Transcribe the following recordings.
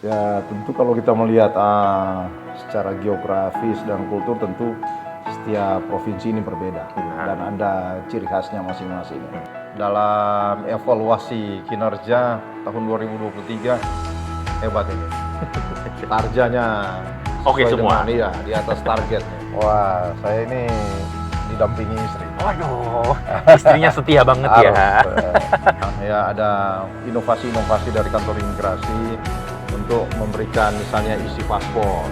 Ya tentu kalau kita melihat secara geografis dan kultur tentu setiap provinsi ini berbeda dan ada ciri khasnya masing-masing. Dalam evaluasi kinerja tahun 2023 hebat ini. Tarjanya Oke sesuai semua. dengan, iya, di atas target. Wah, saya ini didampingi istri. Waduh, istrinya setia banget ya. Ya ada inovasi-inovasi dari kantor imigrasi untuk memberikan misalnya isi paspor.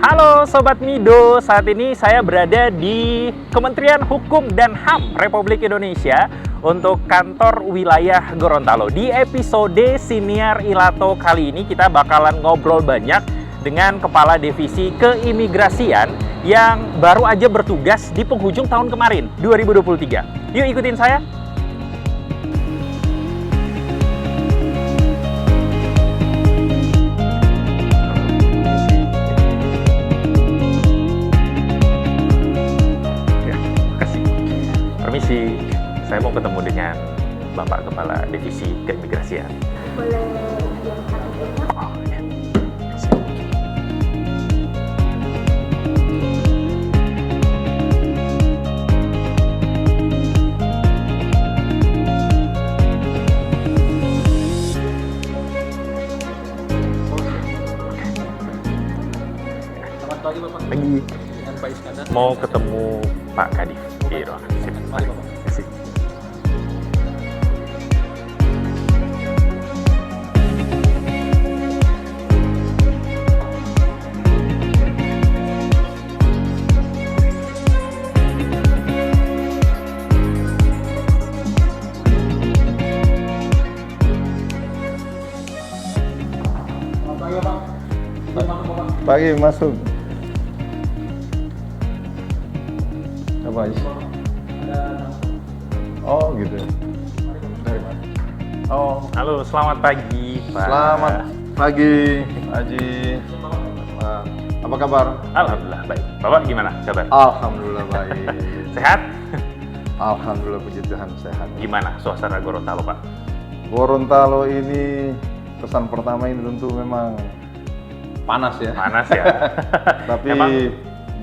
Halo Sobat Mido, saat ini saya berada di Kementerian Hukum dan HAM Republik Indonesia untuk kantor wilayah Gorontalo. Di episode Siniar Ilato kali ini kita bakalan ngobrol banyak dengan Kepala Divisi Keimigrasian yang baru aja bertugas di penghujung tahun kemarin, 2023. Yuk ikutin saya. Permisi, saya mau ketemu dengan Bapak Kepala Divisi Keimigrasian. Boleh yang satu Oh, ya. Selamat pagi Bapak. Pagi. Dengan Pak Iskandar. Mau ketemu Pak Kadif di ruangan. Sip. Mari Bapak. Kasih. Selamat pagi Bapak. Izin masuk Bapak. Pagi masuk. Apa Is? Ada Oh gitu. Dari mana? Oh, Halo, selamat pagi, Pak. selamat pagi Haji. Wah, apa kabar? Alhamdulillah, baik. Bapak gimana kabar? Alhamdulillah baik. Sehat? Alhamdulillah puji Tuhan sehat. Gimana suasana Gorontalo, Pak? Gorontalo ini kesan pertama ini tentu memang panas ya. Panas ya? Tapi Emang?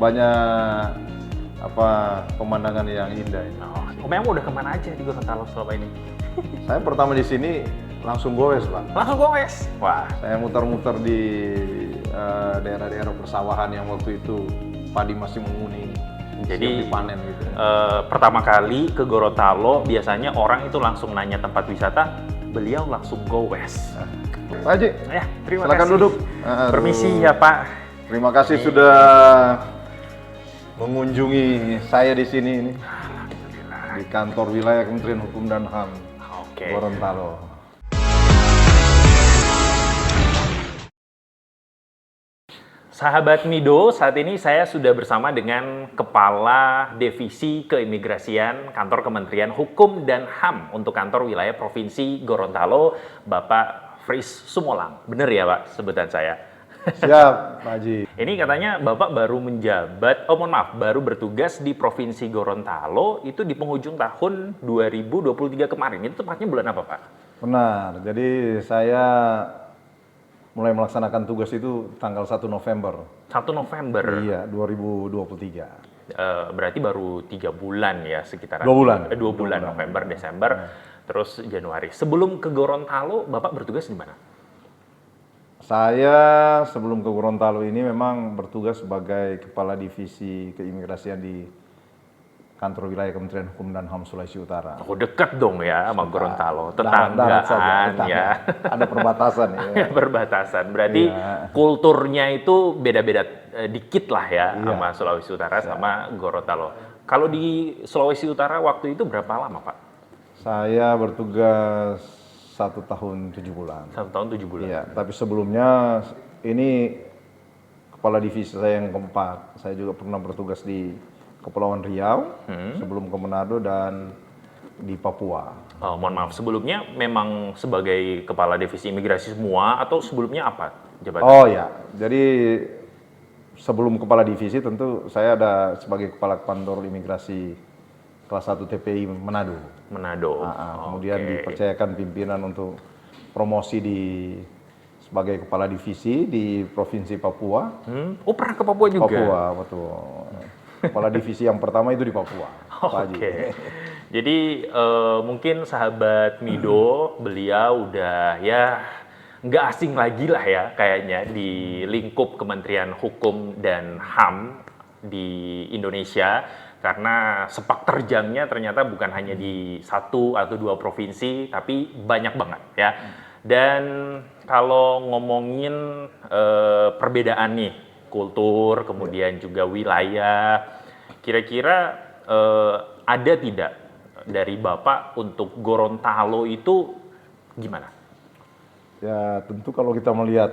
banyak pemandangan yang indah ini. Oh, memang udah kemana aja di Gorontalo selama ini? Saya pertama di sini langsung goes, Pak. Langsung goes? Wah, Saya muter-muter di daerah-daerah persawahan yang waktu itu padi masih menguning, Jadi, siap dipanen gitu. pertama kali ke Gorontalo, biasanya orang itu langsung nanya tempat wisata, beliau langsung goes. Pak Haji, Ya, terima silakan kasih. duduk. Permisi Aduh, ya, Pak. Terima kasih sudah mengunjungi saya di sini ini di kantor wilayah Kementerian Hukum dan HAM Oke. Gorontalo. Sahabat Mido, saat ini saya sudah bersama dengan Kepala Divisi Keimigrasian Kantor Kementerian Hukum dan HAM untuk kantor wilayah Provinsi Gorontalo, Bapak Fris Sumolang. Bener ya Pak sebutan saya? Siap, Pak Haji. Ini katanya Bapak baru menjabat, baru bertugas di Provinsi Gorontalo itu di penghujung tahun 2023 kemarin. Itu tepatnya bulan apa Pak? Benar, jadi saya mulai melaksanakan tugas itu tanggal 1 November. 1 November. Iya, 2023. Berarti baru 3 bulan ya sekitaran. 2 bulan. 2 bulan, November, Desember, terus Januari. Sebelum ke Gorontalo, Bapak bertugas di mana? Saya sebelum ke Gorontalo ini memang bertugas sebagai Kepala Divisi Keimigrasian di Kantor Wilayah Kementerian Hukum dan HAM Sulawesi Utara. Oh, dekat dong ya sama Gorontalo. Darat saja, Tetanggaan ya. Ada perbatasan ya. Perbatasan. Berarti Iya. kulturnya itu beda-beda dikit lah ya Iya. sama Sulawesi Utara sama Gorontalo. Kalau di Sulawesi Utara waktu itu berapa lama Pak? Saya bertugas 1 tahun 7 bulan. 1 tahun 7 bulan. Iya, tapi sebelumnya ini kepala divisi saya yang keempat. Saya juga pernah bertugas di Kepulauan Riau, sebelum ke Manado dan di Papua. Oh, mohon maaf, sebelumnya memang sebagai kepala divisi imigrasi semua atau sebelumnya apa jabatan? Oh ya, jadi sebelum kepala divisi tentu saya ada sebagai kepala kantor imigrasi kelas 1 TPI Manado. Manado. Kemudian Oke. dipercayakan pimpinan untuk promosi sebagai kepala divisi di Provinsi Papua. Oh, pernah ke Papua juga? Papua, betul. Kepala divisi yang pertama itu di Papua. Pak Haji. Oke. Jadi mungkin sahabat Mido, beliau udah ya nggak asing lagi lah ya kayaknya di lingkup Kementerian Hukum dan HAM di Indonesia, karena sepak terjangnya ternyata bukan hanya di 1 atau 2 provinsi, tapi banyak banget ya. Dan kalau ngomongin perbedaan nih, kultur, kemudian juga wilayah, kira-kira ada tidak dari Bapak untuk Gorontalo itu gimana? Ya tentu kalau kita melihat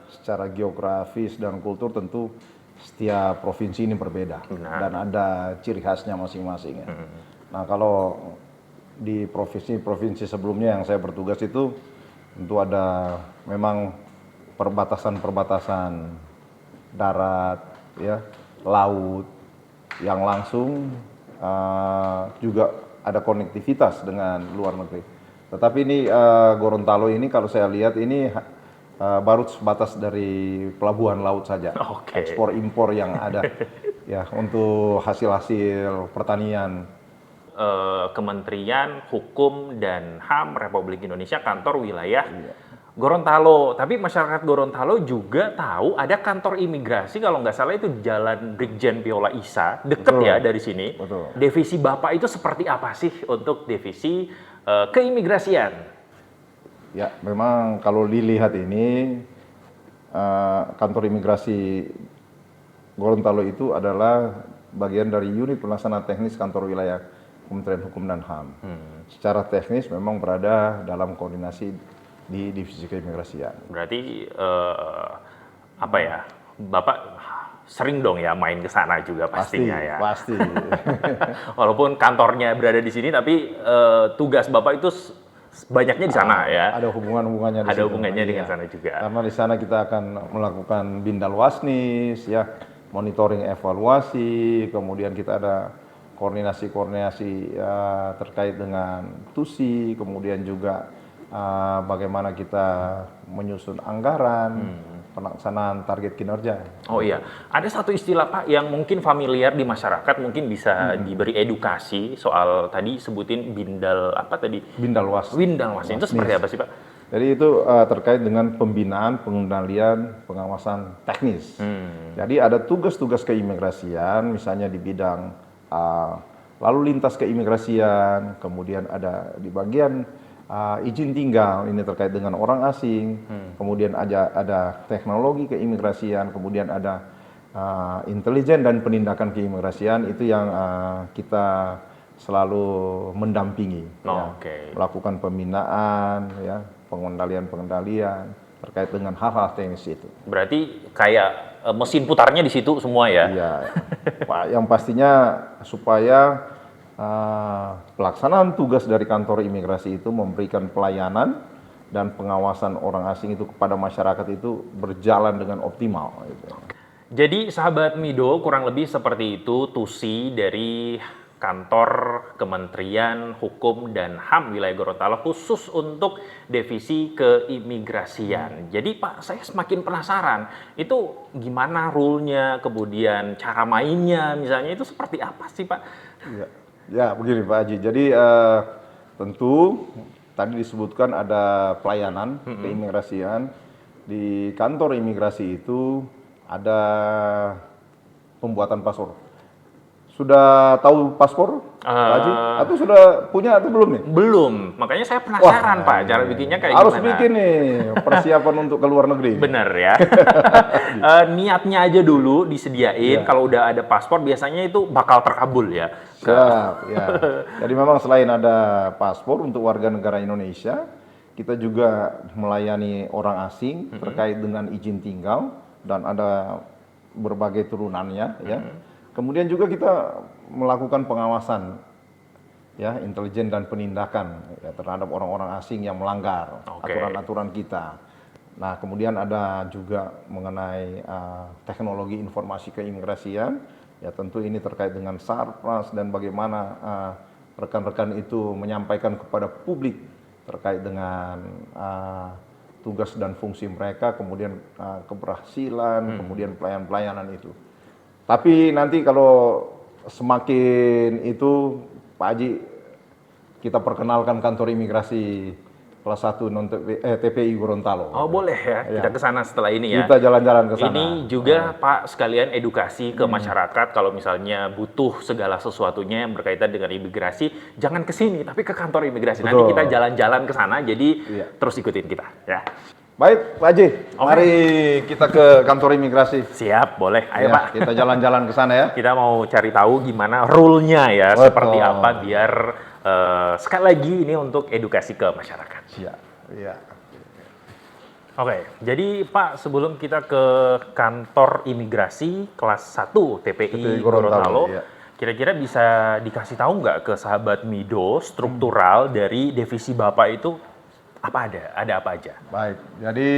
secara geografis dan kultur tentu setiap provinsi ini berbeda. Benar. Dan ada ciri khasnya masing-masing ya. Nah kalau di provinsi sebelumnya yang saya bertugas itu tentu ada memang perbatasan darat, ya, laut yang langsung juga ada konektivitas dengan luar negeri. Tetapi ini Gorontalo ini kalau saya lihat ini baru sebatas dari pelabuhan laut saja. Oke. Ekspor impor yang ada ya untuk hasil-hasil pertanian. Kementerian Hukum dan HAM Republik Indonesia kantor wilayah Gorontalo. Tapi masyarakat Gorontalo juga tahu ada kantor imigrasi, kalau nggak salah itu Jalan Brigjen Piola Isa, deket Betul. ya dari sini. Betul. Divisi Bapak itu seperti apa sih untuk divisi keimigrasian? Ya, memang kalau dilihat ini kantor imigrasi Gorontalo itu adalah bagian dari unit pelaksana teknis kantor wilayah Kementerian Hukum dan HAM. Secara teknis memang berada dalam koordinasi di divisi keimigrasian. Berarti apa ya, Bapak sering dong ya main ke sana juga pastinya ya. Pasti. Walaupun kantornya berada di sini, tapi tugas Bapak itu banyaknya di sana ya. Ada hubungannya Ada hubungannya dengan sana juga. Karena di sana kita akan melakukan bindal wasnis, ya, monitoring evaluasi, kemudian kita ada koordinasi ya, terkait dengan TUSI, kemudian juga bagaimana kita menyusun anggaran, pelaksanaan target kinerja. Oh iya, ada satu istilah Pak yang mungkin familiar di masyarakat, mungkin bisa diberi edukasi soal tadi sebutin bindal apa tadi? Bindal wasnis. Bindal wasnis itu seperti apa sih Pak? Jadi itu terkait dengan pembinaan, pengendalian, pengawasan teknis. Jadi ada tugas-tugas keimigrasian, misalnya di bidang lalu lintas keimigrasian, kemudian ada di bagian izin tinggal, ini terkait dengan orang asing, kemudian ada teknologi keimigrasian, kemudian ada intelijen dan penindakan keimigrasian, itu yang kita selalu mendampingi, ya, melakukan pembinaan, ya, pengendalian terkait dengan hal-hal teknis itu. Berarti kayak mesin putarnya di situ semua ya? Iya, Pak, yang pastinya supaya pelaksanaan tugas dari kantor imigrasi itu memberikan pelayanan dan pengawasan orang asing itu kepada masyarakat itu berjalan dengan optimal. Gitu. Jadi sahabat Mido, kurang lebih seperti itu TUSI dari kantor Kementerian Hukum dan HAM wilayah Gorontalo khusus untuk divisi keimigrasian. Jadi Pak, saya semakin penasaran, itu gimana rule-nya, kemudian cara mainnya misalnya itu seperti apa sih Pak? Ya, begini Pak Haji. Jadi tentu tadi disebutkan ada pelayanan keimigrasian. Di kantor imigrasi itu ada pembuatan paspor. Sudah tahu paspor, Pak Haji? Atau sudah punya atau belum nih? Belum, makanya saya penasaran Pak, cara bikinnya kayak harus gimana? Harus bikin nih, persiapan untuk ke luar negeri. Bener ya. Niatnya aja dulu disediain, kalau udah ada paspor biasanya itu bakal terkabul ya. Siap, ya. Jadi memang selain ada paspor untuk warga negara Indonesia, kita juga melayani orang asing terkait dengan izin tinggal, dan ada berbagai turunannya ya. Kemudian juga kita melakukan pengawasan ya, intelijen dan penindakan ya, terhadap orang-orang asing yang melanggar Oke. aturan-aturan kita. Nah, kemudian ada juga mengenai teknologi informasi keimigrasian. Ya, tentu ini terkait dengan Sarpras dan bagaimana rekan-rekan itu menyampaikan kepada publik terkait dengan tugas dan fungsi mereka, kemudian keberhasilan, kemudian pelayanan-pelayanan itu. Tapi nanti kalau semakin itu, Pak Haji, kita perkenalkan kantor imigrasi kelas 1 TPI Gorontalo. Oh boleh ya, kita ke sana setelah ini ya. Kita jalan-jalan ke sana. Ini juga Pak sekalian edukasi ke masyarakat kalau misalnya butuh segala sesuatunya yang berkaitan dengan imigrasi, jangan ke sini tapi ke kantor imigrasi. Nanti Betul. kita jalan-jalan ke sana, jadi Iya. terus ikutin kita ya. Baik, Pak Haji, mari kita ke kantor imigrasi. Siap, boleh. Ayo Ya, Pak. kita jalan-jalan ke sana ya. Kita mau cari tahu gimana rule-nya ya, Betul. seperti apa biar sekali lagi ini untuk edukasi ke masyarakat. Siap. Iya. Oke, jadi Pak sebelum kita ke kantor imigrasi kelas 1 TPI TPI Gorontalo, Gorontalo, iya. kira-kira bisa dikasih tahu nggak ke sahabat Mido struktural dari divisi Bapak itu apa ada apa aja? Baik, jadi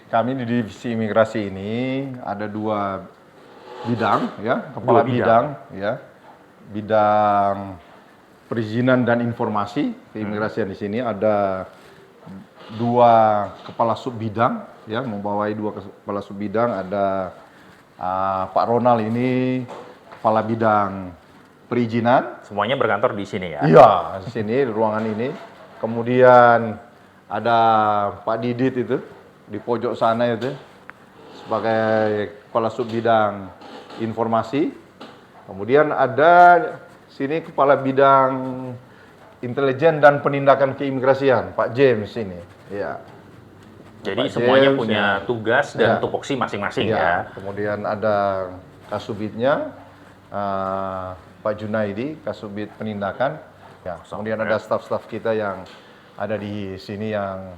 kami di divisi imigrasi ini ada 2 bidang ya, kepala Dua bidang. bidang ya. Bidang perizinan dan informasi keimigrasian di sini ada 2 kepala sub bidang ya, membawai 2 kepala sub bidang. Ada Pak Ronald ini kepala bidang perizinan. Semuanya berkantor di sini ya? Iya, di sini di ruangan ini. Kemudian ada Pak Didit itu di pojok sana itu sebagai kepala sub bidang informasi. Kemudian ada sini kepala bidang intelijen dan penindakan keimigrasian, Pak James ini. Ya. Jadi Pak semuanya James, punya ya. tugas dan Ya. tupoksi masing-masing ya. Kemudian ada kasubitnya Pak Junaidi, kasubit penindakan. Ya. Kemudian ada staf-staf kita yang ada di sini yang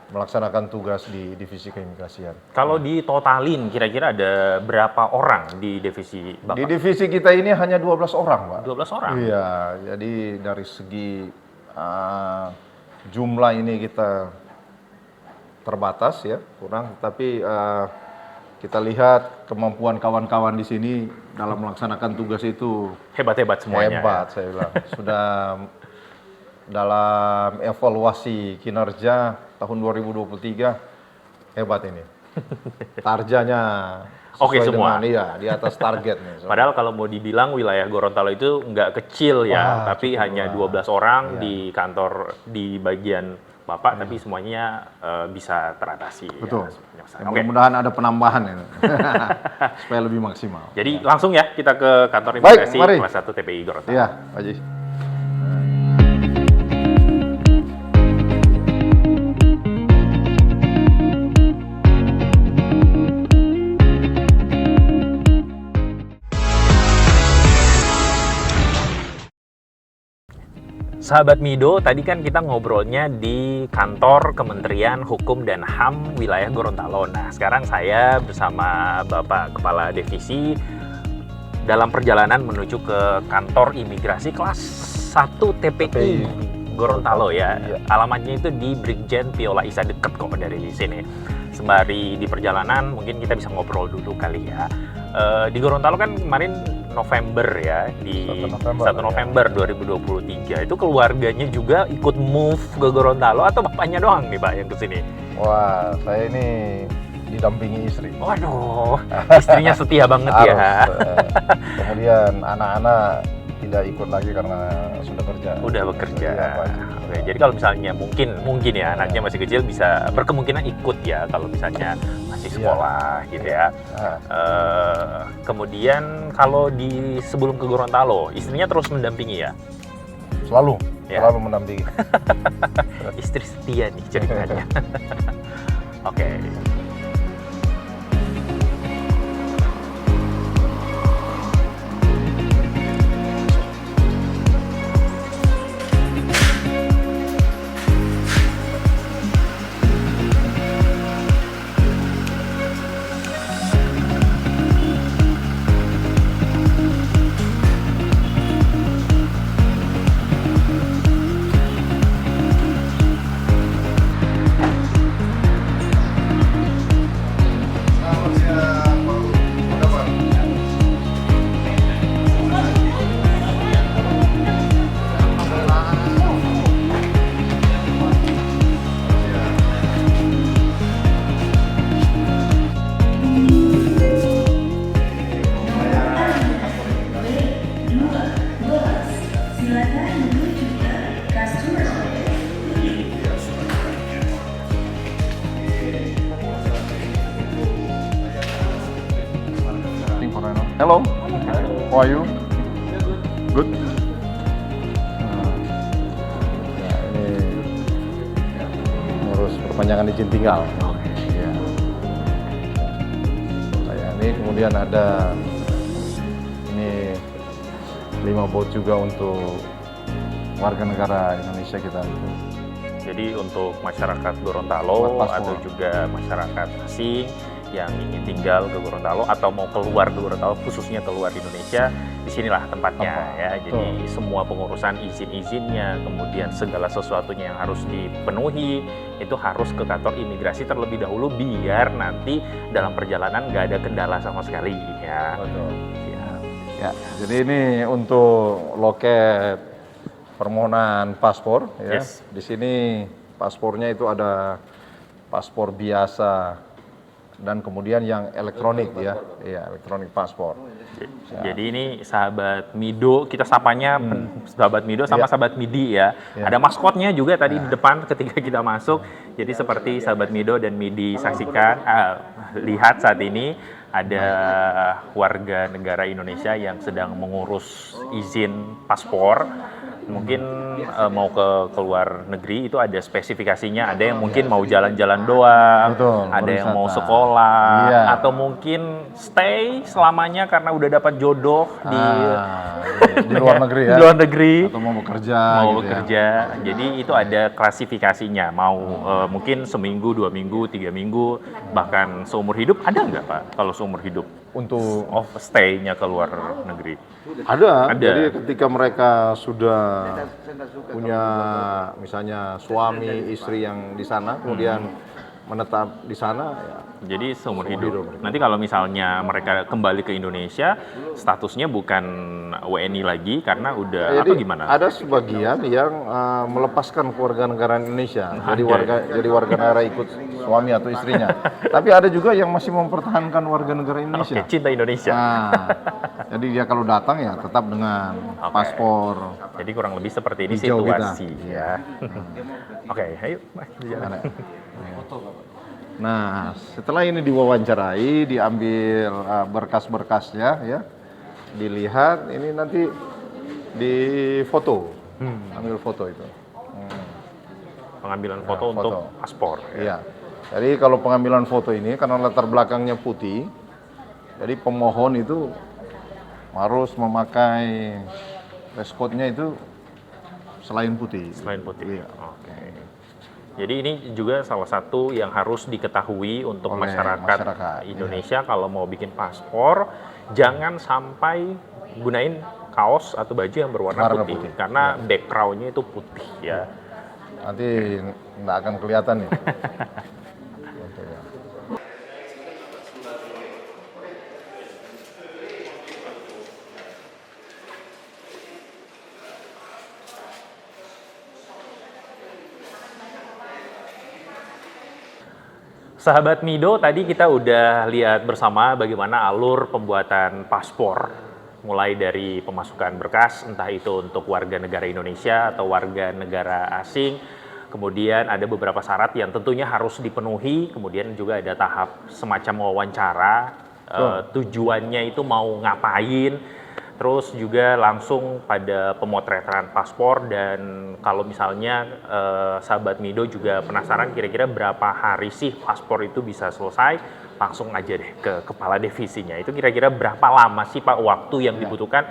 melaksanakan tugas di divisi keimigrasian. Kalau ditotalin kira-kira ada berapa orang di divisi Di Bapak? divisi kita ini hanya 12 orang, Pak. 12 orang? Iya, jadi dari segi jumlah ini kita terbatas ya, kurang. Tapi kita lihat kemampuan kawan-kawan di sini dalam melaksanakan tugas itu Hebat-hebat semuanya. hebat, saya bilang. Sudah dalam evaluasi kinerja tahun 2023 hebat ini. Tarjanya Oke sesuai semua. dengan, iya, di atas target nih. Padahal kalau mau dibilang wilayah Gorontalo itu nggak kecil ya, Wah, tapi cukup hanya luas. 12 orang Iya. di kantor di bagian Bapak, tapi semuanya bisa teratasi. Betul. Ya. Ya, Oke. mudah-mudahan ada penambahan ini. Supaya lebih maksimal. Jadi langsung ya kita ke kantor Baik, imigrasi mari. kelas 1 TPI Gorontalo. Iya, Pak Haji. Sahabat Mido, tadi kan kita ngobrolnya di kantor Kementerian Hukum dan HAM wilayah Gorontalo. Nah, sekarang saya bersama Bapak Kepala Divisi dalam perjalanan menuju ke kantor imigrasi kelas 1 TPI Gorontalo ya. Iya. Alamatnya itu di Brigjen Piola Isa, deket kok dari sini. Sembari di perjalanan mungkin kita bisa ngobrol dulu kali ya. Di Gorontalo kan kemarin November ya, di 1 November 2023 itu keluarganya juga ikut move ke Gorontalo atau bapaknya doang nih Pak yang kesini? Wah, saya ini didampingi istri. Waduh, istrinya setia banget ya. Harus, kemudian anak-anak tidak ikut lagi karena sudah kerja. Udah bekerja. Iya, Pak Haji. Oke, jadi kalau misalnya mungkin ya anaknya masih kecil bisa berkemungkinan ikut ya kalau misalnya masih sekolah gitu ya. Ah, Kemudian kalau di sebelum ke Gorontalo istrinya terus mendampingi ya. selalu, Ya. selalu mendampingi. Istri setia nih ceritanya. Oke. Hello. How are you? Good. Nah, ini ngurus perpanjangan izin tinggal. Ya. Kayak ini kemudian ada ini 5 bot juga untuk warga negara Indonesia kita itu. Jadi untuk masyarakat Gorontalo Buat paspor. atau juga masyarakat asing yang ingin tinggal ke Gorontalo atau mau keluar ke Gorontalo, khususnya keluar Indonesia, disinilah tempatnya ya. Jadi semua pengurusan izin-izinnya, kemudian segala sesuatunya yang harus dipenuhi itu harus ke kantor imigrasi terlebih dahulu biar nanti dalam perjalanan nggak ada kendala sama sekali ya. Betul. Ya. Ya, jadi ini untuk loket permohonan paspor ya. Yes. Di sini paspornya itu ada paspor biasa dan kemudian yang elektronik ya. Iya, elektronik paspor. Jadi ini sahabat Mido, kita sapanya sahabat Mido sama Iya. sahabat Midi ya. Iya. Ada maskotnya juga tadi di depan ketika kita masuk. Jadi seperti sahabat Mido dan Midi saksikan, lihat saat ini ada warga negara Indonesia yang sedang mengurus izin paspor. Mungkin mau ke luar negeri itu ada spesifikasinya, ada yang mungkin mau jalan-jalan doang, Betul, ada yang mau berwisata. sekolah, Iya. atau mungkin stay selamanya karena udah dapat jodoh Di luar negeri ya. di luar negeri, Atau mau bekerja mau gitu ya. bekerja. Jadi itu ada klasifikasinya, mau mungkin seminggu, 2 minggu, 3 minggu, bahkan seumur hidup. Ada nggak Pak kalau seumur hidup Untuk of stay-nya ke luar negeri? Ada. Ada. Jadi ketika mereka sudah punya misalnya suami, istri yang di sana, kemudian menetap di sana, ya Jadi seumur Seumur hidup. hidup. Nanti kalau misalnya mereka kembali ke Indonesia, statusnya bukan WNI lagi karena udah jadi apa gimana? ada sebagian yang melepaskan kewarganegaraan Indonesia, jadi warga negara ikut suami atau istrinya. Tapi ada juga yang masih mempertahankan warga negara Indonesia. Oke, cinta Indonesia. Nah, jadi dia kalau datang ya tetap dengan Oke. paspor. Jadi kurang lebih seperti ini Hijau kita. situasi ya. Oke, ayo Mas, jalan. Nah, setelah ini diwawancarai, diambil berkas-berkasnya, ya, dilihat, ini nanti difoto, ambil foto itu. Pengambilan foto Ya, untuk foto. paspor. Iya. Jadi kalau pengambilan foto ini karena latar belakangnya putih, jadi pemohon itu harus memakai dress code-nya itu selain putih. Selain putih. Iya. Oke. Jadi ini juga salah satu yang harus diketahui untuk Oleh masyarakat masyarakat, Indonesia kalau mau bikin paspor, jangan sampai gunain kaos atau baju yang berwarna Warna putih, putih, karena background-nya itu putih ya. Nanti nggak akan kelihatan nih. Gitu ya. Sahabat Mido, tadi kita udah lihat bersama bagaimana alur pembuatan paspor, mulai dari pemasukan berkas, entah itu untuk warga negara Indonesia atau warga negara asing. Kemudian ada beberapa syarat yang tentunya harus dipenuhi, kemudian juga ada tahap semacam wawancara, tujuannya itu mau ngapain, terus juga langsung pada pemotretan paspor. Dan kalau misalnya sahabat Mido juga penasaran kira-kira berapa hari sih paspor itu bisa selesai, langsung aja deh ke kepala divisinya. Itu kira-kira berapa lama sih Pak waktu yang dibutuhkan?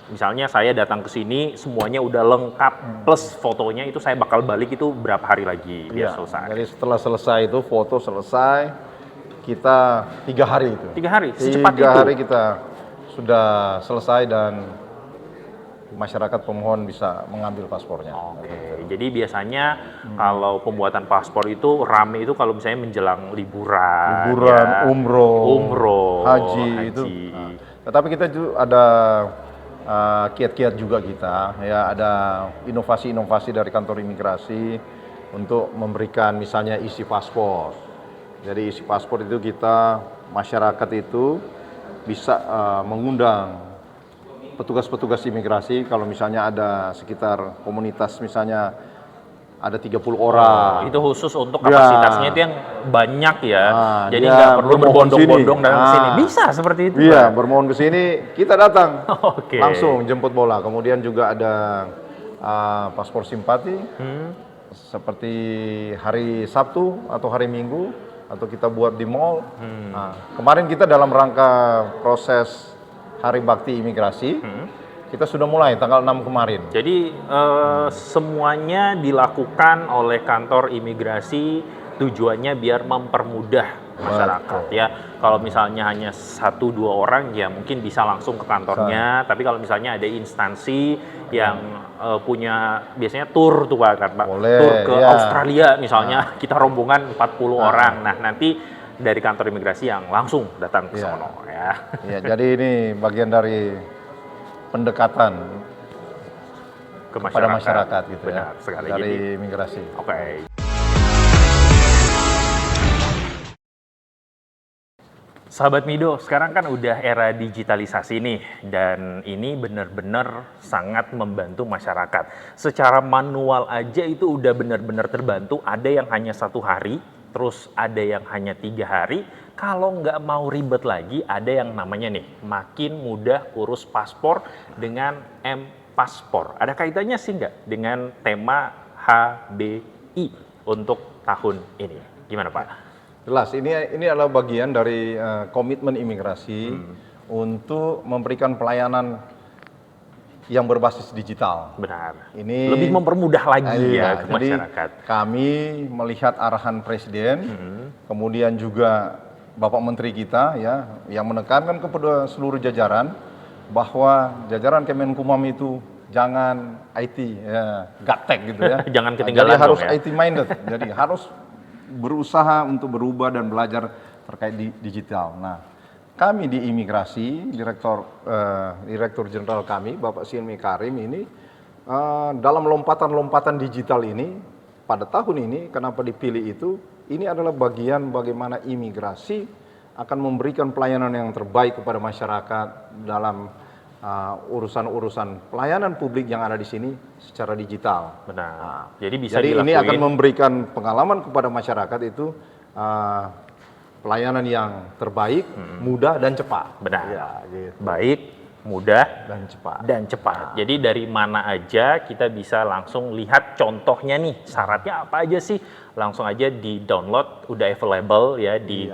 Misalnya saya datang ke sini semuanya udah lengkap plus fotonya, itu saya bakal balik itu berapa hari lagi biar Iya, selesai? jadi setelah selesai itu foto selesai, kita 3 hari itu. 3 hari, secepat 3 itu? hari kita sudah selesai dan masyarakat pemohon bisa mengambil paspornya. Oke, jadi biasanya kalau pembuatan paspor itu rame itu kalau misalnya menjelang liburan, ya. Umroh, haji itu. haji. Nah, tetapi kita juga ada kiat-kiat juga kita, ya ada inovasi-inovasi dari kantor imigrasi untuk memberikan misalnya isi paspor. Jadi isi paspor itu kita masyarakat itu bisa mengundang petugas-petugas imigrasi kalau misalnya ada sekitar komunitas misalnya ada 30 orang. Itu khusus untuk Ya. kapasitasnya itu yang banyak ya. Jadi dia nggak perlu bermohon berbondong-bondong sini. datang ke sini. Bisa seperti itu, Iya, Pak? bermohon ke sini, kita datang. Oke. Langsung jemput bola. Kemudian juga ada paspor simpati. Seperti hari Sabtu atau hari Minggu, atau kita buat di mall. Nah, kemarin kita dalam rangka proses Hari Bakti Imigrasi, kita sudah mulai tanggal 6 kemarin. Jadi semuanya dilakukan oleh kantor imigrasi, tujuannya biar mempermudah masyarakat ya. Kalau misalnya hanya 1-2 orang ya mungkin bisa langsung ke kantornya, tapi kalau misalnya ada instansi yang punya biasanya tur tuh Pak, kan, Pak. Boleh, Tur ke ya. Australia misalnya, kita rombongan 40 orang. Nah, nanti dari kantor imigrasi yang langsung datang ke Iya. sono ya. Ya, jadi ini bagian dari pendekatan Ke pada masyarakat gitu Benar ya, sekali. dari Jadi, imigrasi. oke. Sahabat Mido, sekarang kan udah era digitalisasi nih, dan ini benar-benar sangat membantu masyarakat. Secara manual aja itu udah benar-benar terbantu, ada yang hanya 1 hari, terus ada yang hanya 3 hari. Kalau nggak mau ribet lagi, ada yang namanya nih, makin mudah urus paspor dengan M-Paspor. Ada kaitannya sih nggak dengan tema HBI untuk tahun ini? Gimana Pak? Jelas, ini adalah bagian dari komitmen imigrasi untuk memberikan pelayanan yang berbasis digital. Benar. Ini Lebih mempermudah lagi ya ke jadi masyarakat. kami melihat arahan Presiden, kemudian juga Bapak Menteri kita ya yang menekankan kepada seluruh jajaran bahwa jajaran Kemenkumham itu jangan IT ya, gaptek gitu ya. Jangan ketinggalan Jadi harus dong ya. IT minded. Jadi harus berusaha untuk berubah dan belajar terkait digital. Nah, kami di imigrasi, Direktur Jenderal kami, Bapak Silmi Karim ini, dalam lompatan-lompatan digital ini, pada tahun ini, kenapa dipilih itu, ini adalah bagian bagaimana imigrasi akan memberikan pelayanan yang terbaik kepada masyarakat dalam urusan-urusan pelayanan publik yang ada di sini secara digital. Benar. Jadi bisa Jadi ini dilakuin. akan memberikan pengalaman kepada masyarakat itu pelayanan yang terbaik, mudah dan cepat. Benar. Ya, gitu. Baik, mudah, Dan cepat. dan cepat. Jadi dari mana aja kita bisa langsung lihat contohnya nih, syaratnya apa aja sih? Langsung aja di download, udah available ya di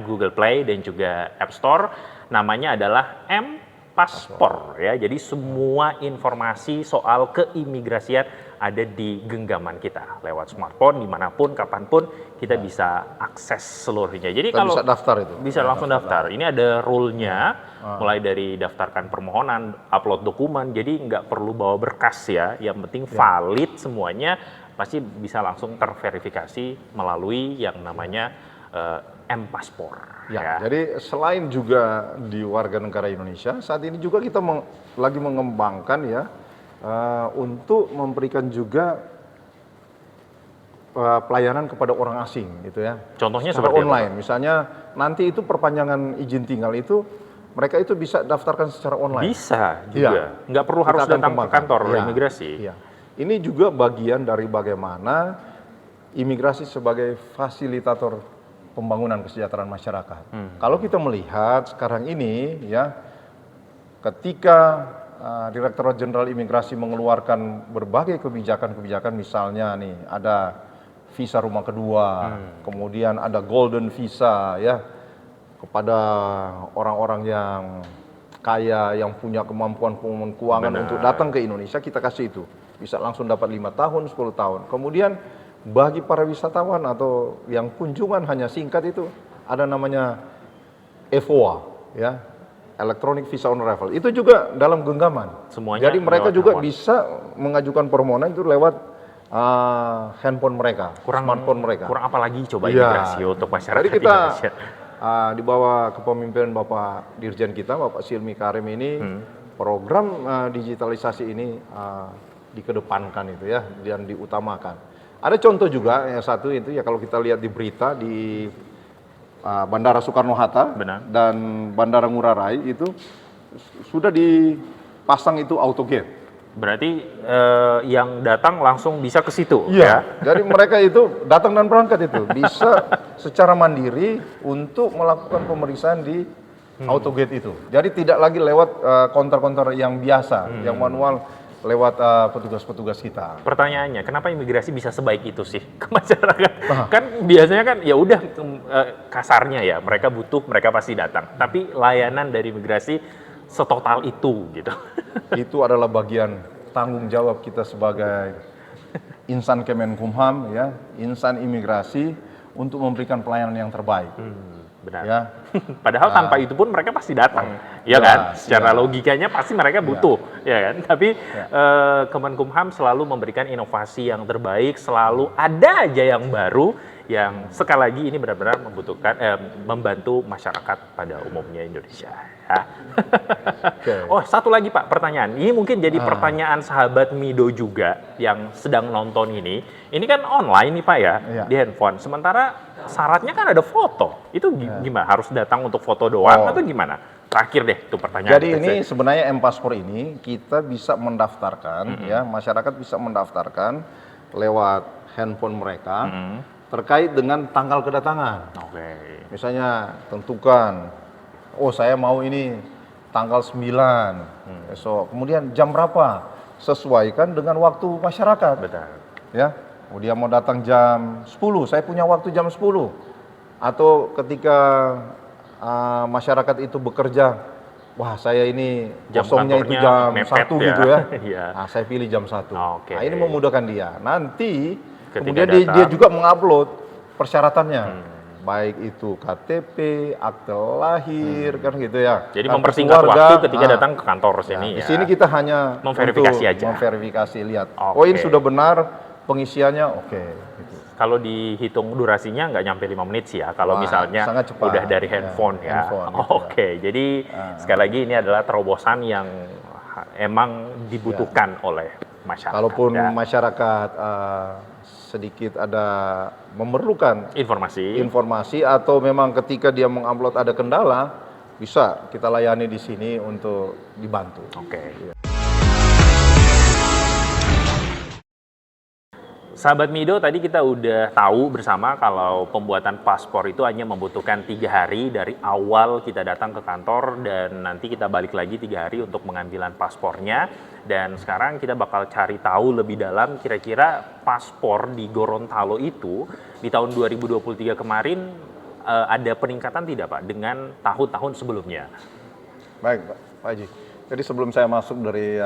Google Play dan juga App Store. Namanya adalah M-Paspor ya. Jadi semua informasi soal keimigrasian ada di genggaman kita lewat smartphone, dimanapun, kapanpun kita bisa akses seluruhnya. Jadi Kita kalau bisa daftar itu. bisa langsung daftar. Ini ada rule-nya, mulai dari daftarkan permohonan, upload dokumen, jadi nggak perlu bawa berkas ya. Yang penting valid semuanya, pasti bisa langsung terverifikasi melalui yang namanya M-Paspor. Ya, jadi selain juga di warga negara Indonesia, saat ini juga kita lagi mengembangkan ya untuk memberikan juga pelayanan kepada orang asing gitu ya. Contohnya secara seperti apa, online. Misalnya nanti itu perpanjangan izin tinggal itu mereka itu bisa daftarkan secara online. Bisa Iya. juga, nggak perlu harus Kita akan datang ke kembangkan. kantor Iya, imigrasi. iya. Ini juga bagian dari bagaimana imigrasi sebagai fasilitator pembangunan kesejahteraan masyarakat. Kalau kita melihat sekarang ini ya, ketika Direktorat Jenderal Imigrasi mengeluarkan berbagai kebijakan-kebijakan, misalnya nih ada visa rumah kedua, kemudian ada golden visa ya kepada orang-orang yang kaya yang punya kemampuan keuangan untuk datang ke Indonesia, kita kasih itu. Bisa langsung dapat 5 tahun, 10 tahun. Kemudian bagi para wisatawan atau yang kunjungan hanya singkat itu ada namanya EVOA ya. Electronic Visa on Arrival, itu juga dalam genggaman. Semuanya Jadi mereka lewat juga handphone. bisa mengajukan permohonan itu lewat handphone mereka, smartphone mereka. Kurang apa lagi coba Iya. imigrasi untuk masyarakat Jadi kita Indonesia. di bawah kepemimpinan Bapak Dirjen kita, Bapak Silmi Karim ini, program digitalisasi ini dikedepankan itu ya, dan diutamakan. Ada contoh juga yang satu itu ya, kalau kita lihat di berita di Bandara Soekarno-Hatta Benar. dan Bandara Ngurah Rai itu sudah dipasang itu auto gate. Berarti yang datang langsung bisa ke situ, Iya, ya? jadi mereka itu datang dan berangkat itu bisa secara mandiri untuk melakukan pemeriksaan di autogate itu. Jadi tidak lagi lewat konter-konter yang biasa, yang manual lewat petugas-petugas kita. Pertanyaannya, kenapa imigrasi bisa sebaik itu sih ke masyarakat? Kan biasanya kan ya udah kasarnya ya, mereka butuh, mereka pasti datang. Tapi layanan dari imigrasi setotal itu gitu. Itu adalah bagian tanggung jawab kita sebagai insan Kemenkumham, ya, insan imigrasi untuk memberikan pelayanan yang terbaik. Benar. Ya. Padahal tanpa itu pun mereka pasti datang, ya kan? Secara logikanya pasti mereka butuh, ya kan? Tapi Kemenkumham selalu memberikan inovasi yang terbaik, selalu ada aja yang baru, yang sekali lagi ini benar-benar membantu masyarakat pada umumnya Indonesia. Ya. Oh, satu lagi Pak, pertanyaan. Ini mungkin jadi pertanyaan sahabat Mido juga yang sedang nonton ini. Ini kan online nih Pak ya, di handphone. Sementara syaratnya kan ada foto. Itu gimana? Harus datang untuk foto doang atau gimana? Terakhir deh itu pertanyaan. Jadi ini sebenarnya M-Paspor ini kita bisa mendaftarkan, ya, masyarakat bisa mendaftarkan lewat handphone mereka terkait dengan tanggal kedatangan. Oke. Misalnya tentukan, oh saya mau ini tanggal 9 besok, kemudian jam berapa? Sesuaikan dengan waktu masyarakat. Betul. Ya, oh, dia mau datang jam 10, saya punya waktu jam 10. Atau ketika masyarakat itu bekerja, wah saya ini Jam kosongnya itu kantornya jam mepet 1 ya. gitu ya. Iya. Nah, saya pilih jam 1. Oke. Nah, ini memudahkan dia. Nanti Ketika kemudian datang. dia juga mengupload persyaratannya. Baik itu KTP, akte lahir, kan gitu ya. Jadi Kartu mempersingkat keluarga. waktu ketika datang ke kantor sini Di ya. sini kita hanya Memverifikasi untuk aja. memverifikasi, lihat. Oke. Oh ini sudah benar pengisiannya, oke. Gitu. Kalau dihitung durasinya nggak nyampe 5 menit sih ya, kalau Wah, misalnya sangat cepat. udah dari Ya, handphone ya. handphone gitu Oke, jadi sekali lagi ini adalah terobosan yang emang dibutuhkan oleh masyarakat. Kalaupun ya. masyarakat sedikit ada memerlukan informasi atau memang ketika dia mengupload ada kendala, bisa kita layani di sini untuk dibantu. Oke. Sahabat Mido, tadi kita udah tahu bersama kalau pembuatan paspor itu hanya membutuhkan 3 hari dari awal kita datang ke kantor dan nanti kita balik lagi 3 hari untuk pengambilan paspornya. Dan sekarang kita bakal cari tahu lebih dalam kira-kira paspor di Gorontalo itu di tahun 2023 kemarin ada peningkatan tidak Pak dengan tahun-tahun sebelumnya? Baik Pak Haji. Jadi sebelum saya masuk dari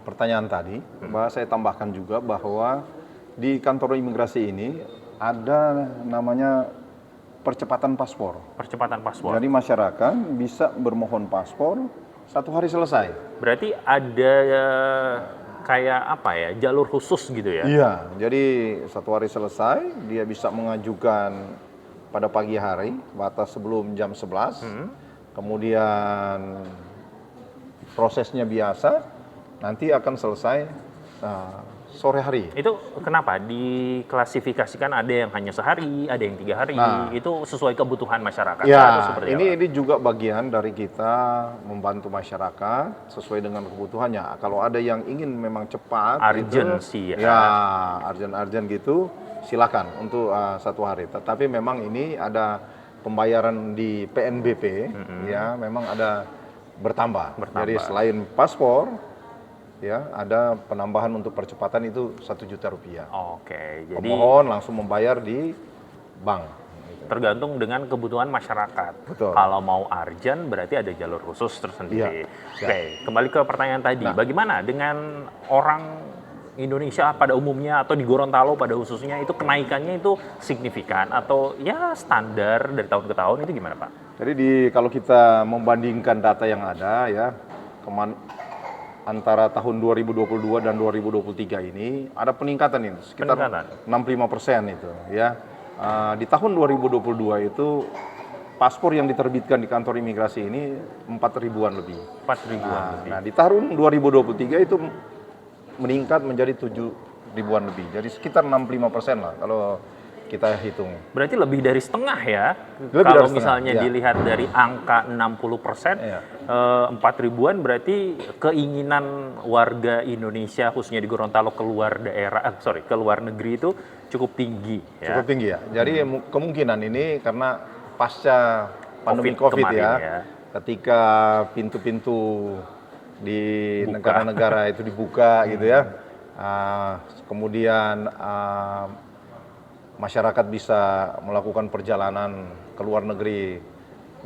pertanyaan tadi, saya tambahkan juga bahwa di kantor imigrasi ini ada namanya percepatan paspor. Percepatan paspor. Jadi masyarakat bisa bermohon paspor 1 hari selesai. Berarti ada kayak apa ya, jalur khusus gitu ya? Iya, jadi 1 hari selesai, dia bisa mengajukan pada pagi hari, batas sebelum jam 11. Kemudian prosesnya biasa, nanti akan selesai sore hari. Itu kenapa diklasifikasikan ada yang hanya sehari, ada yang 3 hari, itu sesuai kebutuhan masyarakat? Ya, atau seperti ini apa? juga bagian dari kita membantu masyarakat sesuai dengan kebutuhannya. Kalau ada yang ingin memang cepat, Urgency, gitu, ya, urgent gitu, silakan untuk 1 hari. Tetapi memang ini ada pembayaran di PNBP, ya, memang ada bertambah. Jadi selain paspor, ya, ada penambahan untuk percepatan itu 1 juta rupiah. Oke, jadi Pemohon langsung membayar di bank. tergantung dengan kebutuhan masyarakat. Betul. Kalau mau urgent berarti ada jalur khusus tersendiri. Iya. Oke, kembali ke pertanyaan tadi. Bagaimana dengan orang Indonesia pada umumnya atau di Gorontalo pada khususnya itu kenaikannya itu signifikan atau ya standar dari tahun ke tahun itu gimana Pak? Jadi kalau kita membandingkan data yang ada ya, antara tahun 2022 dan 2023 ini ada peningkatan ini sekitar 65% itu ya. Di tahun 2022 itu paspor yang diterbitkan di kantor imigrasi ini 4.000-an lebih. 4.000-an lebih. Nah, di tahun 2023 itu meningkat menjadi 7.000-an lebih. Jadi sekitar 65% lah kalau kita hitung. Berarti lebih dari setengah ya. Lebih Kalau dari setengah, misalnya iya. dilihat dari angka 60%, Iya. 4 ribuan berarti keinginan warga Indonesia khususnya di Gorontalo keluar keluar negeri itu cukup tinggi ya. Cukup tinggi ya. Jadi kemungkinan ini karena pasca pandemi COVID kemarin ya, ketika pintu-pintu di Buka. negara-negara itu dibuka gitu ya, kemudian masyarakat bisa melakukan perjalanan ke luar negeri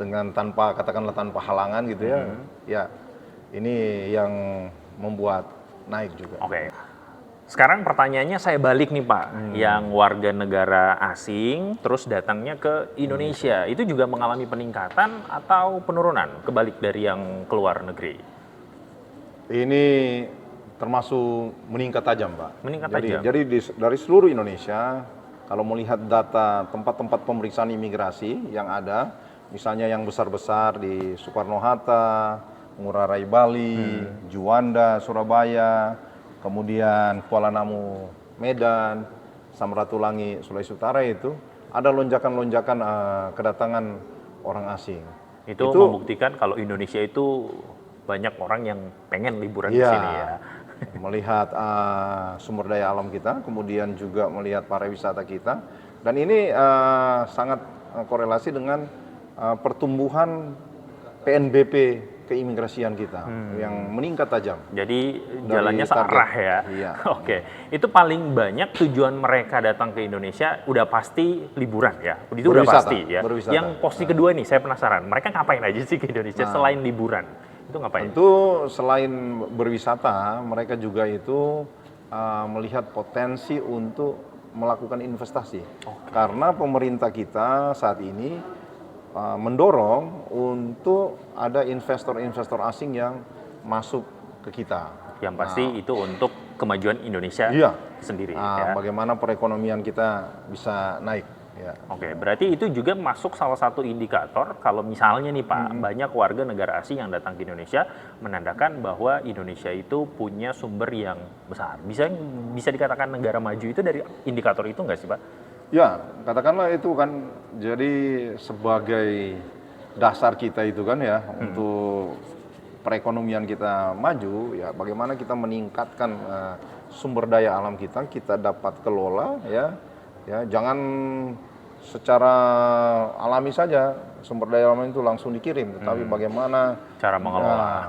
dengan katakanlah tanpa halangan gitu ya, ya ini yang membuat naik juga. Oke. Sekarang pertanyaannya saya balik nih Pak, yang warga negara asing terus datangnya ke Indonesia, itu juga mengalami peningkatan atau penurunan kebalik dari yang keluar negeri? Ini termasuk meningkat tajam, Pak. Meningkat tajam. Jadi dari seluruh Indonesia, kalau melihat data tempat-tempat pemeriksaan imigrasi yang ada, misalnya yang besar-besar di Soekarno-Hatta, Ngurah Rai Bali, Juanda, Surabaya, kemudian Kuala Namu, Medan, Samratulangi, Sulawesi Utara itu ada lonjakan-lonjakan kedatangan orang asing. Itu membuktikan kalau Indonesia itu banyak orang yang pengen liburan di sini ya. Melihat sumber daya alam kita, kemudian juga melihat pariwisata kita, dan ini sangat korelasi dengan pertumbuhan PNBP keimigrasian kita yang meningkat tajam. Jadi jalannya searah ya. Iya. Oke, itu paling banyak tujuan mereka datang ke Indonesia udah pasti liburan ya. Itu udah Berwisata, pasti ya. berwisata. Yang posisi kedua nih saya penasaran, mereka ngapain aja sih ke Indonesia selain liburan? Itu ngapain? Tentu selain berwisata, mereka juga itu melihat potensi untuk melakukan investasi. Karena pemerintah kita saat ini mendorong untuk ada investor-investor asing yang masuk ke kita. Yang pasti itu untuk kemajuan Indonesia sendiri. Ya. Bagaimana perekonomian kita bisa naik. Ya. Oke, berarti itu juga masuk salah satu indikator kalau misalnya nih Pak, banyak warga negara asing yang datang ke Indonesia menandakan bahwa Indonesia itu punya sumber yang besar. Bisa dikatakan negara maju itu dari indikator itu nggak sih Pak? Ya, katakanlah itu kan jadi sebagai dasar kita itu kan ya untuk perekonomian kita maju ya, bagaimana kita meningkatkan sumber daya alam kita dapat kelola ya jangan secara alami saja sumber daya alam itu langsung dikirim, tetapi bagaimana cara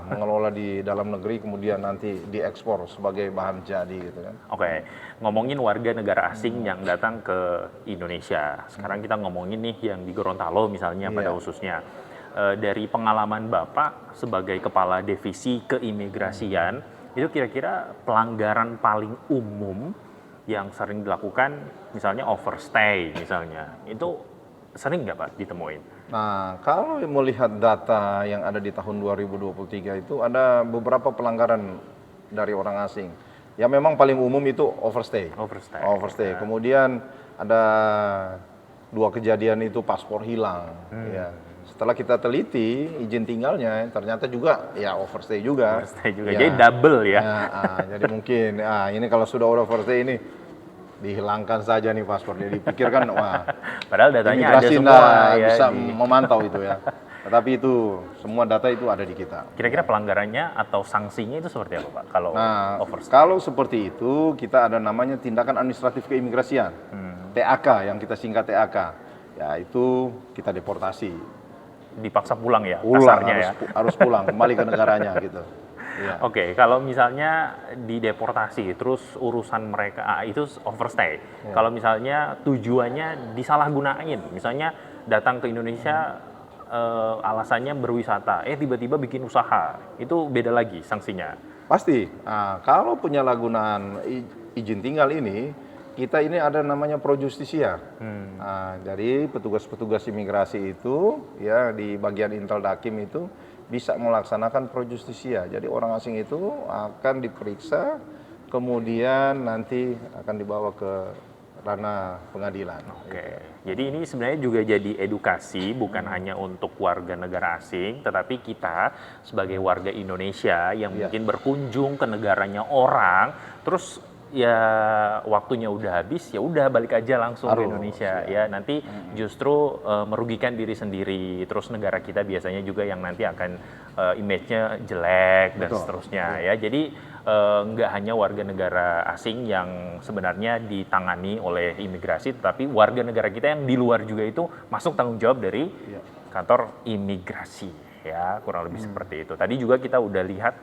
mengelola di dalam negeri kemudian nanti diekspor sebagai bahan jadi gitu kan. Oke, ngomongin warga negara asing yang datang ke Indonesia. Sekarang kita ngomongin nih yang di Gorontalo misalnya pada khususnya. Dari pengalaman Bapak sebagai kepala divisi keimigrasian, itu kira-kira pelanggaran paling umum yang sering dilakukan, misalnya overstay misalnya, itu sering nggak Pak ditemuin? Nah, kalau melihat data yang ada di tahun 2023 itu ada beberapa pelanggaran dari orang asing. Ya memang paling umum itu overstay. Overstay. Ya. Kemudian ada 2 kejadian itu paspor hilang. Ya. Setelah kita teliti izin tinggalnya, ternyata juga ya overstay juga. Overstay juga. Ya. Jadi double ya. Jadi mungkin ini kalau sudah overstay ini dihilangkan saja nih paspornya, dipikirkan wah padahal datanya ada imigrasi semua ya, bisa memantau itu ya. Tetapi itu semua data itu ada di kita. Kira-kira pelanggarannya atau sanksinya itu seperti apa Pak kalau overstay? Kalau seperti itu kita ada namanya tindakan administratif keimigrasian, TAK yang kita singkat TAK. Ya itu kita deportasi. Dipaksa pulang ya, kasarnya harus pulang kembali ke negaranya gitu. Ya. Oke, kalau misalnya dideportasi, terus urusan mereka itu overstay. Kalau misalnya tujuannya disalahgunain, misalnya datang ke Indonesia alasannya berwisata, tiba-tiba bikin usaha, itu beda lagi sanksinya. Pasti. Kalau penyalahgunaan izin tinggal ini, kita ini ada namanya pro justisia. Jadi petugas-petugas imigrasi itu ya di bagian Intel Dakim itu bisa melaksanakan pro justisia. Jadi orang asing itu akan diperiksa, kemudian nanti akan dibawa ke ranah pengadilan. Oke, jadi ini sebenarnya juga jadi edukasi bukan hanya untuk warga negara asing, tetapi kita sebagai warga Indonesia yang mungkin berkunjung ke negaranya orang, terus ya waktunya udah habis, ya udah balik aja langsung ke Harus, Indonesia ya. Nanti justru merugikan diri sendiri. Terus negara kita biasanya juga yang nanti akan image-nya jelek dan Betul. seterusnya ya. Jadi nggak hanya warga negara asing yang sebenarnya ditangani oleh imigrasi, tetapi warga negara kita yang di luar juga itu masuk tanggung jawab dari kantor imigrasi ya, kurang lebih seperti itu. Tadi juga kita udah lihat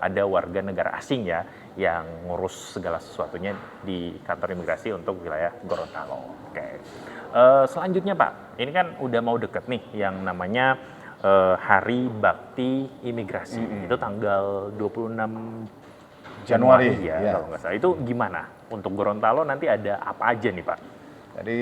ada warga negara asing ya yang ngurus segala sesuatunya di kantor imigrasi untuk wilayah Gorontalo. Oke. Selanjutnya Pak, ini kan udah mau deket nih yang namanya Hari Bakti Imigrasi. Itu tanggal 26 Januari ya, ya. kalau nggak salah. Itu gimana? Untuk Gorontalo nanti ada apa aja nih Pak? Jadi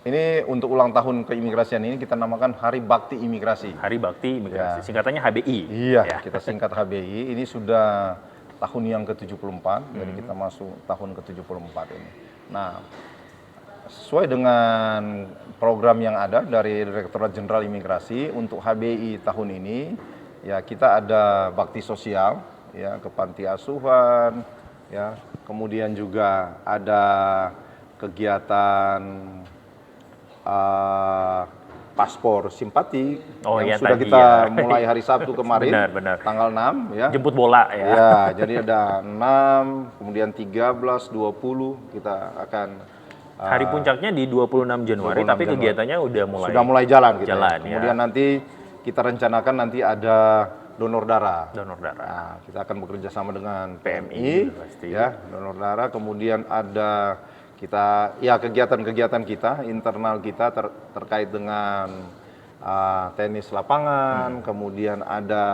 ini untuk ulang tahun keimigrasian ini kita namakan Hari Bakti Imigrasi. Hari Bakti Imigrasi, Ya. singkatannya HBI. Iya, Ya. kita singkat HBI. Ini sudah tahun yang ke-74, jadi kita masuk tahun ke-74 ini. Nah, sesuai dengan program yang ada dari Direktorat Jenderal Imigrasi untuk HBI tahun ini, ya kita ada bakti sosial, ya ke panti asuhan, ya kemudian juga ada kegiatan paspor simpatik Oh, yang iya, sudah tadi kita ya. mulai hari Sabtu kemarin, Benar. tanggal 6 ya. Jemput bola ya. Ya, jadi ada 6, kemudian 13, 20 kita akan Hari puncaknya di 26 Januari, 26 tapi Januari. kegiatannya udah mulai. sudah mulai jalan kita. Jalan, ya. Kemudian nanti kita rencanakan nanti ada donor darah. Donor darah. Nah, kita akan bekerja sama dengan PMI, PMI, pasti. ya, donor darah. Kemudian ada kita, ya kegiatan-kegiatan kita, internal kita terkait dengan tenis lapangan, kemudian ada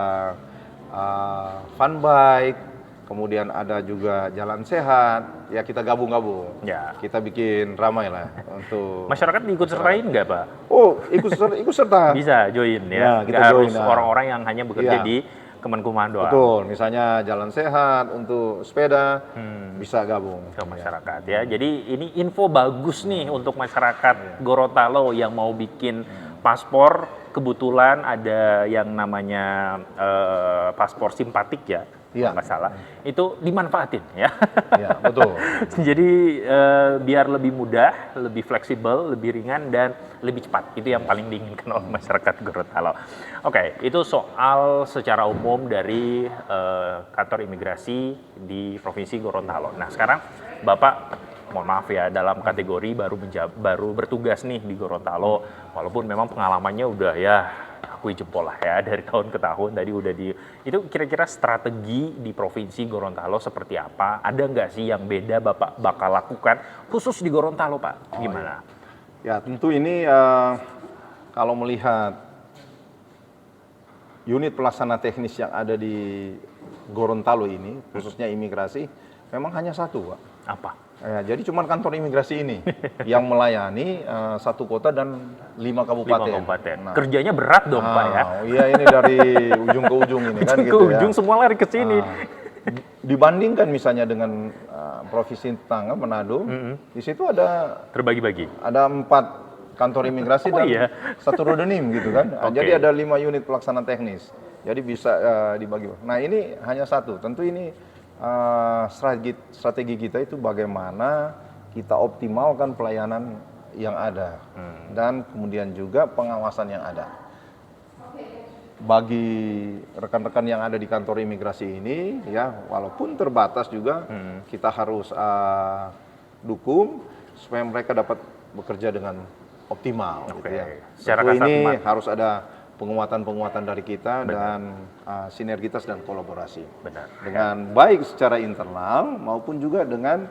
fun bike, kemudian ada juga jalan sehat. Ya kita gabung-gabung. Ya. Kita bikin ramai lah untuk Masyarakat diikut sertain nggak Pak? Oh, ikut serta. Bisa join ya. Ya, kita Nggak join, harus nah. orang-orang yang hanya bekerja Iya. di Kemenkumham doang. Betul, misalnya jalan sehat untuk sepeda bisa gabung. Ke masyarakat ya. Jadi ini info bagus nih untuk masyarakat Gorontalo yang mau bikin paspor. Kebetulan ada yang namanya paspor simpatik ya, Iya. nggak salah. Itu dimanfaatin ya. Ya, betul. Jadi biar lebih mudah, lebih fleksibel, lebih ringan dan lebih cepat. Itu yang paling diinginkan oleh masyarakat Gorontalo. Oke, itu soal secara umum dari kantor imigrasi di Provinsi Gorontalo. Nah, sekarang Bapak mohon maaf ya, dalam kategori baru bertugas nih di Gorontalo, walaupun memang pengalamannya udah ya akui jempol lah ya dari tahun ke tahun. Tadi udah itu kira-kira strategi di Provinsi Gorontalo seperti apa? Ada nggak sih yang beda Bapak bakal lakukan khusus di Gorontalo Pak? Gimana? Ya, tentu ini kalau melihat unit pelaksana teknis yang ada di Gorontalo ini, khususnya imigrasi, memang hanya satu, Pak. Apa? Ya, jadi cuma kantor imigrasi ini yang melayani satu kota dan 5 kabupaten. 5 kabupaten. Nah, Kerjanya berat dong Pak ya. Iya, ini dari ujung ke ujung ini kan Ujung ke gitu ujung ya. semua lari ke sini. Dibandingkan misalnya dengan provinsi tetangga Manado, di situ ada Terbagi-bagi. 4 kantor imigrasi Oh, dan iya. 1 rodenim gitu kan. Oke. Jadi ada 5 unit pelaksana teknis. Jadi bisa dibagi. Nah, ini hanya satu. Tentu ini strategi kita itu bagaimana kita optimalkan pelayanan yang ada dan kemudian juga pengawasan yang ada. Bagi rekan-rekan yang ada di kantor imigrasi ini, ya walaupun terbatas juga kita harus dukung supaya mereka dapat bekerja dengan optimal. Oke. Gitu ya. Secara Tentu kasat ini mata. harus ada penguatan-penguatan dari kita dan sinergitas dan kolaborasi Benar. dengan baik secara internal maupun juga dengan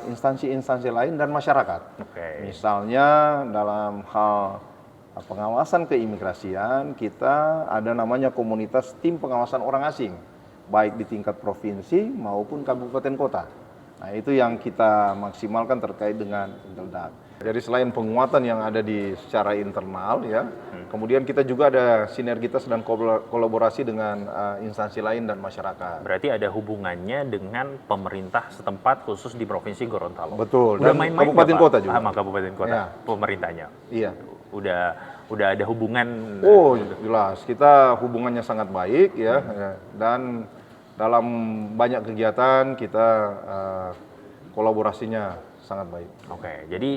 instansi-instansi lain dan masyarakat. Oke. Misalnya dalam hal pengawasan keimigrasian, kita ada namanya komunitas tim pengawasan orang asing, baik di tingkat provinsi maupun kabupaten kota. Nah, itu yang kita maksimalkan terkait dengan Inteldak. Jadi selain penguatan yang ada di secara internal ya, kemudian kita juga ada sinergitas dan kolaborasi dengan instansi lain dan masyarakat. Berarti ada hubungannya dengan pemerintah setempat khusus di Provinsi Gorontalo. Betul. Udah Dan main-main kabupaten nggak, Pak? kota juga. Sama kabupaten kota, Ya. pemerintahnya. Iya. Udah ada hubungan. Oh, jelas. Kita hubungannya sangat baik ya, ya. Dan dalam banyak kegiatan kita kolaborasinya sangat baik. Oke, jadi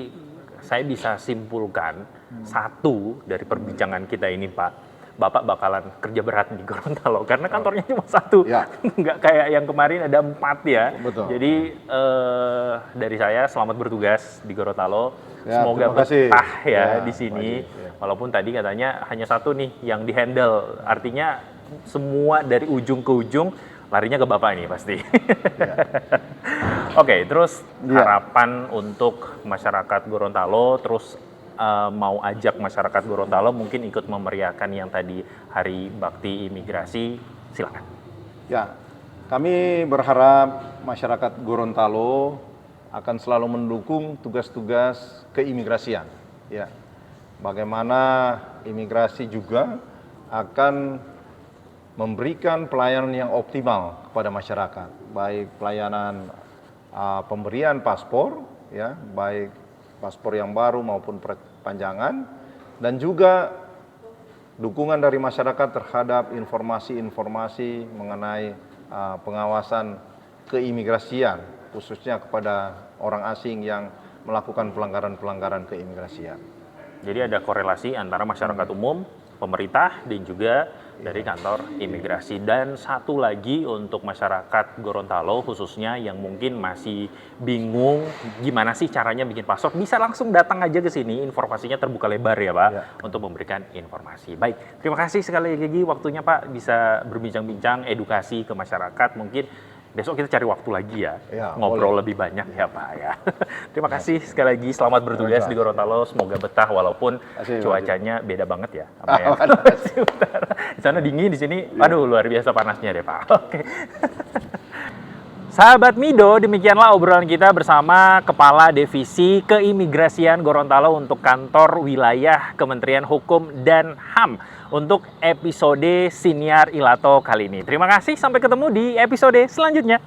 saya bisa simpulkan satu dari perbincangan kita ini, Pak. Bapak bakalan kerja berat di Gorontalo karena kantornya cuma satu, Ya. nggak kayak yang kemarin ada 4 ya. Betul. Jadi dari saya selamat bertugas di Gorontalo. Ya, Semoga terima kasih. betah ya Ya, di sini. wajib, ya. Walaupun tadi katanya hanya satu nih yang dihandle, artinya semua dari ujung ke ujung larinya ke Bapak ini pasti. Oke, terus Ya. harapan untuk masyarakat Gorontalo, terus mau ajak masyarakat Gorontalo mungkin ikut memeriahkan yang tadi Hari Bakti Imigrasi, silakan. Ya, kami berharap masyarakat Gorontalo akan selalu mendukung tugas-tugas keimigrasian. Ya, bagaimana imigrasi juga akan memberikan pelayanan yang optimal kepada masyarakat, baik pelayanan pemberian paspor, ya, baik paspor yang baru maupun perpanjangan, dan juga dukungan dari masyarakat terhadap informasi-informasi mengenai pengawasan keimigrasian, khususnya kepada orang asing yang melakukan pelanggaran-pelanggaran keimigrasian. Jadi ada korelasi antara masyarakat umum, pemerintah, dan juga dari kantor imigrasi. Dan satu lagi untuk masyarakat Gorontalo khususnya yang mungkin masih bingung gimana sih caranya bikin paspor, bisa langsung datang aja ke sini, informasinya terbuka lebar ya Pak, Ya. untuk memberikan informasi. Baik, terima kasih sekali lagi waktunya Pak, bisa berbincang-bincang edukasi ke masyarakat. Mungkin besok kita cari waktu lagi ya, Ya, ngobrol boleh. lebih banyak ya Pak ya. Terima kasih sekali lagi, selamat bertugas di Gorontalo, semoga betah walaupun Kasih, cuacanya beda banget ya. Sama ya. Di sana dingin, di sini aduh luar biasa panasnya deh Pak. Oke. Sahabat Mido, demikianlah obrolan kita bersama Kepala Divisi Keimigrasian Gorontalo untuk kantor wilayah Kementerian Hukum dan HAM untuk episode Siniar Ilato kali ini. Terima kasih, sampai ketemu di episode selanjutnya.